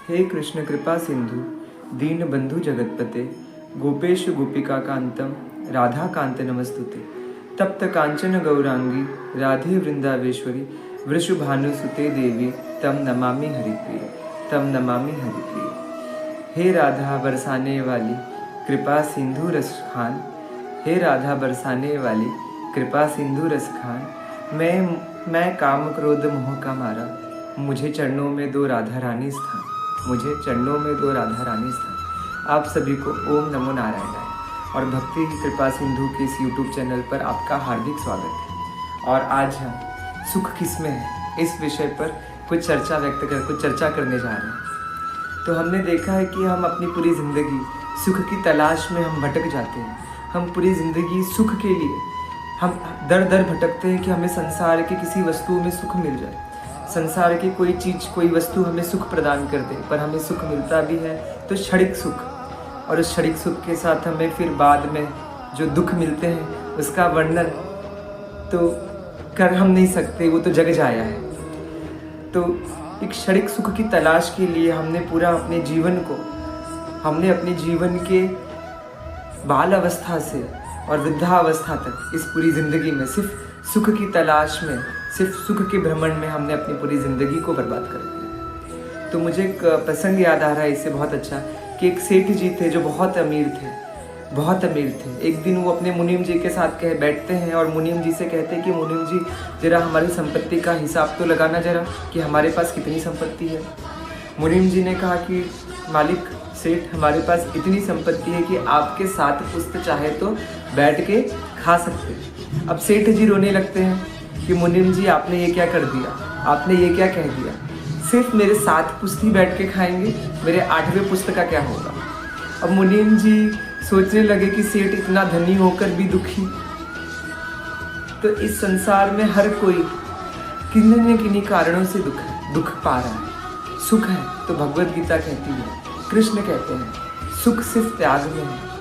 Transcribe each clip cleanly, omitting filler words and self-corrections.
हे कृष्ण कृपा सिंधु दीन बंधु जगतपते गोपेश गोपिका कांतम राधा कांत नमस्तुते तप्त कांचन गौरांगी राधे वृंदावेश्वरी वृषभानुसुते देवी तम नमामि हरिप्रिय तम नमामि हरिप्रिय। हे राधा बरसाने वाली कृपा सिंधु रस खान, हे राधा बरसाने वाली कृपा सिंधु रस खान। मैं काम क्रोध मोह का मारा, मुझे चरणों में दो राधा रानी स्थान, मुझे चरणों में दो राधा रानी स्थान। आप सभी को ओम नमो नारायण और भक्ति कृपा सिंधु के इस यूट्यूब चैनल पर आपका हार्दिक स्वागत है। और आज हम सुख किसमें है इस विषय पर कुछ चर्चा करने जा रहे हैं। तो हमने देखा है कि हम अपनी पूरी ज़िंदगी सुख की तलाश में हम भटक जाते हैं। हम पूरी ज़िंदगी सुख के लिए हम दर दर भटकते हैं कि हमें संसार के किसी वस्तु में सुख मिल जाए, संसार की कोई चीज़ कोई वस्तु हमें सुख प्रदान कर दे। पर हमें सुख मिलता भी है तो क्षणिक सुख, और उस क्षणिक सुख के साथ हमें फिर बाद में जो दुख मिलते हैं उसका वर्णन तो कर हम नहीं सकते, वो तो जग जाया है। तो एक क्षणिक सुख की तलाश के लिए हमने पूरा अपने जीवन के बाल अवस्था से और वृद्धावस्था तक इस पूरी ज़िंदगी में सिर्फ सुख की तलाश में, सिर्फ सुख के भ्रमण में हमने अपनी पूरी ज़िंदगी को बर्बाद कर दिया। तो मुझे एक प्रसंग याद आ रहा है इससे बहुत अच्छा, कि एक सेठ जी थे जो बहुत अमीर थे। एक दिन वो अपने मुनीम जी के साथ बैठते हैं और मुनीम जी से कहते हैं कि मुनीम जी जरा हमारी संपत्ति का हिसाब तो लगाना जरा, कि हमारे पास कितनी संपत्ति है। मुनीम जी ने कहा कि मालिक सेठ, हमारे पास इतनी संपत्ति है कि आपके 7 पुस्त चाहे तो बैठ के खा सकते हैं। अब सेठ जी रोने लगते हैं कि मुनीम जी आपने ये क्या कर दिया, आपने ये क्या कह दिया, सिर्फ मेरे 7 पुस्त ही बैठ के खाएंगे, मेरे 8वें पुस्त का क्या होगा। अब मुनीम जी सोचने लगे कि सेठ इतना धनी होकर भी दुखी। तो इस संसार में हर कोई किन्हीं न किन्हीं कारणों से दुख पा रहा है। सुख है तो भगवत गीता कहती है, कृष्ण कहते हैं सुख सिर्फ त्याग में है।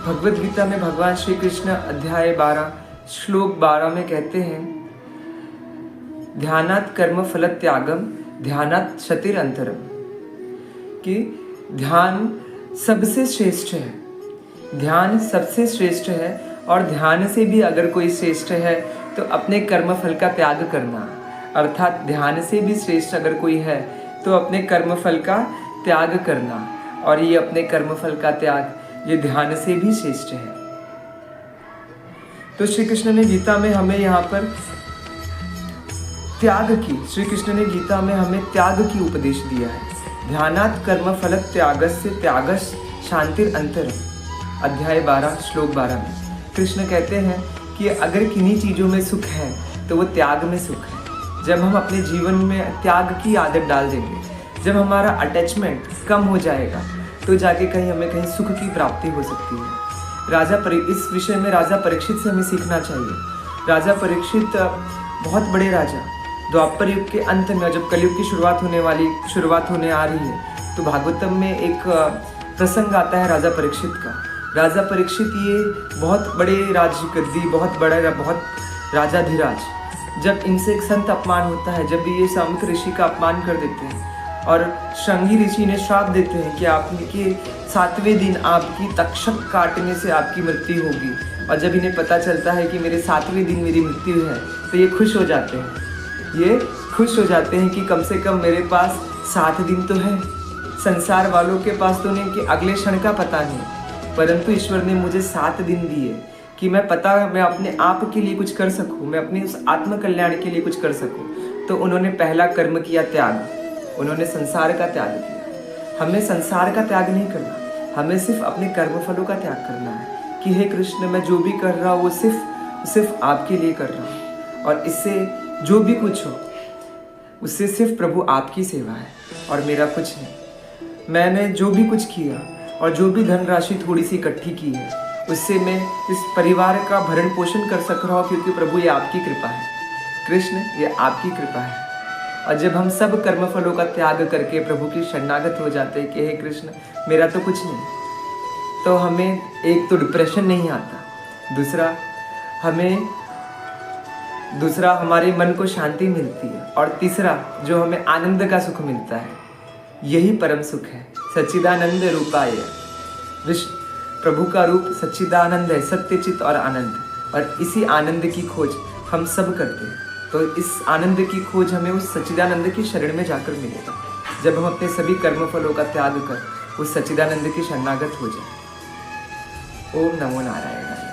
भगवत गीता में भगवान श्री कृष्ण अध्याय 12 श्लोक 12 में कहते हैं, ध्यानात् कर्म फल त्यागम ध्यानात् क्षतिर अंतरम, कि ध्यान सबसे श्रेष्ठ है, ध्यान सबसे श्रेष्ठ है। और ध्यान से भी अगर कोई श्रेष्ठ है तो अपने कर्म फल का त्याग करना, अर्थात ध्यान से भी श्रेष्ठ अगर कोई है तो अपने कर्म फल का त्याग करना। और ये अपने कर्म फल का त्याग ये ध्यान से भी श्रेष्ठ है। तो श्री कृष्ण ने गीता में हमें यहाँ पर त्याग की उपदेश दिया है। ध्यानात् कर्म फल त्यागस्य त्यागस् शांतिर अंतर, अध्याय 12 श्लोक 12 में कृष्ण कहते हैं कि अगर किन्हीं चीज़ों में सुख है तो वो त्याग में सुख है। जब हम अपने जीवन में त्याग की आदत डाल देंगे, जब हमारा अटैचमेंट कम हो जाएगा तो जाके हमें कहीं सुख की प्राप्ति हो सकती है। इस विषय में राजा परीक्षित से हमें सीखना चाहिए। राजा परीक्षित बहुत बड़े राजा, द्वापर युग के अंत में जब कलयुग की शुरुआत होने आ रही है तो भागवतम में एक प्रसंग आता है राजा परीक्षित का। राजा परीक्षित ये बहुत बड़े राजगद्दी, बहुत राजाधिराज, जब इनसे एक संत अपमान होता है, जब ये सामक ऋषि का अपमान कर देते हैं और श्रृंगी ऋषि ने श्राप देते हैं कि आपके 7वें दिन आपकी तक्षक काटने से आपकी मृत्यु होगी। और जब इन्हें पता चलता है कि मेरे 7वें दिन मेरी मृत्यु है तो ये खुश हो जाते हैं कि कम से कम मेरे पास 7 दिन तो है। संसार वालों के पास तो नहीं कि अगले क्षण का पता नहीं, परंतु ईश्वर ने मुझे 7 दिन दिए कि मैं अपने आप के लिए कुछ कर सकूं, मैं अपने उस आत्म कल्याण के लिए कुछ कर सकूं। तो उन्होंने पहला कर्म किया त्याग, उन्होंने संसार का त्याग किया। हमें संसार का त्याग नहीं करना, हमें सिर्फ अपने कर्म फलों का त्याग करना है कि हे कृष्ण, मैं जो भी कर रहा हूँ वो सिर्फ आपके लिए कर रहा हूँ, और इससे जो भी कुछ हो उससे सिर्फ प्रभु आपकी सेवा है और मेरा कुछ नहीं। मैंने जो भी कुछ किया और जो भी धनराशि थोड़ी सी इकट्ठी की है उससे मैं इस परिवार का भरण पोषण कर सक रहा हूँ, क्योंकि प्रभु ये आपकी कृपा है, कृष्ण ये आपकी कृपा है। और जब हम सब कर्म फलों का त्याग करके प्रभु की शरणागत हो जाते हैं कि हे कृष्ण मेरा तो कुछ नहीं, तो हमें एक तो डिप्रेशन नहीं आता, दूसरा हमारे मन को शांति मिलती है, और तीसरा जो हमें आनंद का सुख मिलता है यही परम सुख है। सच्चिदानंद रूपाय, विष्णु प्रभु का रूप सच्चिदानंद है, सत्यचित और आनंद, और इसी आनंद की खोज हम सब करते हैं। तो इस आनंद की खोज हमें उस सच्चिदानंद की शरण में जाकर मिलेगा, जब हम अपने सभी कर्म फलों का त्याग कर उस सच्चिदानंद की शरणागत हो जाए। ओम नमो नारायण।